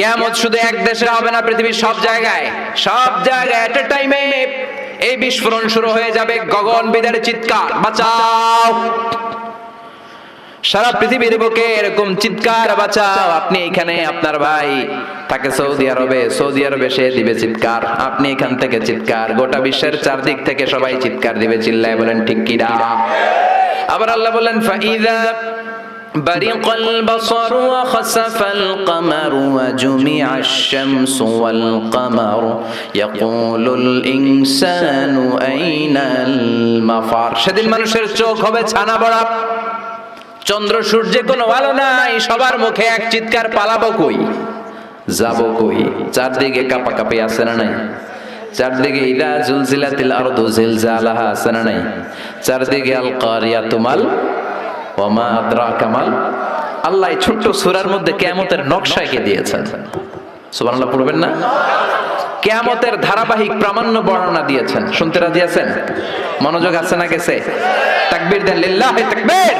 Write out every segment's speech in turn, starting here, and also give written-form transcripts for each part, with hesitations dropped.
কিয়ামত শুধু এক দেশে হবে না, পৃথিবীর সব জায়গায় এট এ টাইমে এই বিস্ফোরণ শুরু হয়ে যাবে। গগন বিদারে চিৎকার, বাঁচাও! সারা পৃথিবীর বুকে এরকম চিৎকার, বাঁচাও! আপনি এখানে, আপনার ভাই থাকে সৌদি আরবে সে দিবে চিৎকার, আপনি এখান থেকে চিৎকার, গোটা বিশ্বের চারদিক থেকে সবাই চিৎকার দিবে, চিল্লায় বলেন ঠিক কিনা? আবার আল্লাহ বলেন ফাইদা বারিকাল বাসারু ওয়া খাসাফাল কামারু ওয়া জুমিআশ শামসু ওয়াল কামারু ইয়াকুলুল ইনসানু আইনাল মাফার। সেদিন মানুষের চোখ হবে ছানা বড়া, চন্দ্র সূর্যে কোনো আলো নাই, সবার মুখে এক চিৎকার, পালাবো কই, যাবো কই? চারদিকে কাঁপাকাঁপি আছে না নাই? চারদিকে ইদা জুলজিলাতিল আরদু জিলজালাহা আছে না নাই? চারদিকে আল কারিয়াতু মাল ওয়া মা আদরাকা মাল। আল্লাহ এই ছোট্ট সূরার মধ্যে কিয়ামতের নকশা এঁকে দিয়েছেন। সুবহানাল্লাহ পড়বেন না? কিয়ামতের ধারাবাহিক প্রামাণ্য বর্ণনা দিয়েছেন। শুনতে রাজি আছেন? মনোযোগ আছে না গেছে? তাকবীর দেন, লিল্লাহি তাকবীর।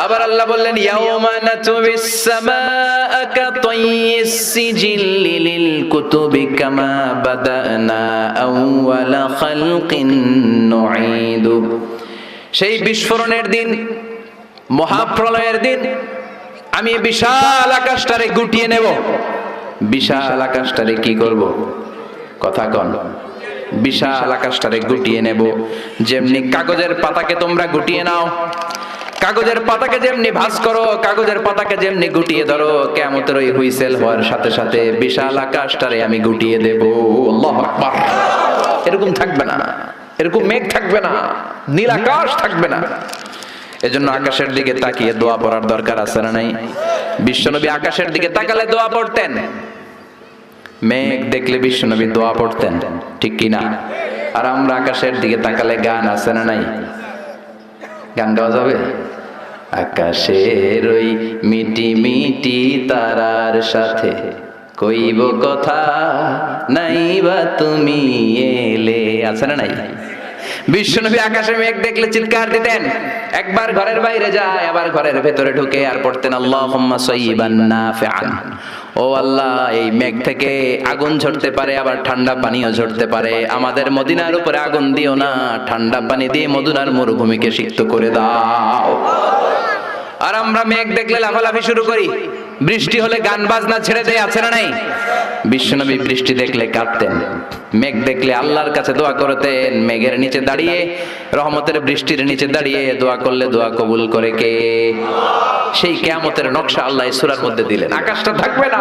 আবার আল্লাহ বললেন ইয়াউমা নাতুবিস সামাআ কাতাইয়িস সিজিল্লি লিল কুতুবি কামা বাদানা আউওয়ালা খালকিন নুঈদু। সেই বিস্ফোরণের দিন, মহাপ্রলয়ের দিন, আমি বিশাল আকাশটারে গুটিয়ে নেব। বিশাল আকাশটারে কি করব? কথা কন। বিশাল আকাশটারে গুটিয়ে নেব। যেমনি কাগজের পাতাকে তোমরা গুটিয়ে নাও, কাগজের পাতাকে যেমনি ভাঁজ করো, কাগজের পাতাকে যেমনি গুটিয়ে ধরো, কিয়ামতের ওই হুইসেল হওয়ার সাথে সাথে বিশাল আকাশটারে আমি গুটিয়ে দেব। আল্লাহু আকবার। এরকম থাকবে না, এরকম মেঘ থাকবে না, নীল আকাশ থাকবে না। এজন্য আকাশের দিকে তাকিয়ে দোয়া পড়ার দরকার আছে না নাই? বিশ্বনবী আকাশের দিকে তাকালে দোয়া পড়তেন, মেঘ দেখলে বিশ্বনবী দোয়া পড়তেন, ঠিক কি না? আর আমরা আকাশের দিকে তাকালে গান আছে না নাই? গান গাওয়া যাবে? আকাশের ওই মিটি মিটি তারার সাথে কইব কথা, নাইবা তুমি এলে, আছে না নাই? বিশ্বনবী আকাশে মেঘ দেখলে চিৎকার দিতেন। একবার ঘরের বাইরে যায়, আবার ঘরের ভেতরে ঢুকে আর পড়তেন আল্লাহুম্মা সাইয়্যিবান নাফিআন। ও আল্লাহ, এই মেঘ থেকে আগুন ঝরতে পারে, আবার ঠান্ডা পানিও ঝরতে পারে। আমাদের মদিনার উপরে আগুন দিও না, ঠান্ডা পানি দিয়ে মদিনার মরুভূমিকে সিক্ত করে দাও। আর আমরা মেঘ দেখলে লাফালাফি শুরু করি, বৃষ্টি হলে গান বাজনা ছেড়ে দেয়, আছে না নাই? বিশ্বনবী বৃষ্টি দেখলে কাঁদতেন, মেঘ দেখলে আল্লাহর কাছে দোয়া করতেন। মেঘের নিচে দাঁড়িয়ে, রহমতের বৃষ্টির নিচে দাঁড়িয়ে দোয়া করলে দোয়া কবুল করে কে? সেই কিয়ামতের নকশা আল্লাহ এই সূরার মধ্যে দিলেন। আকাশটা থাকবে না।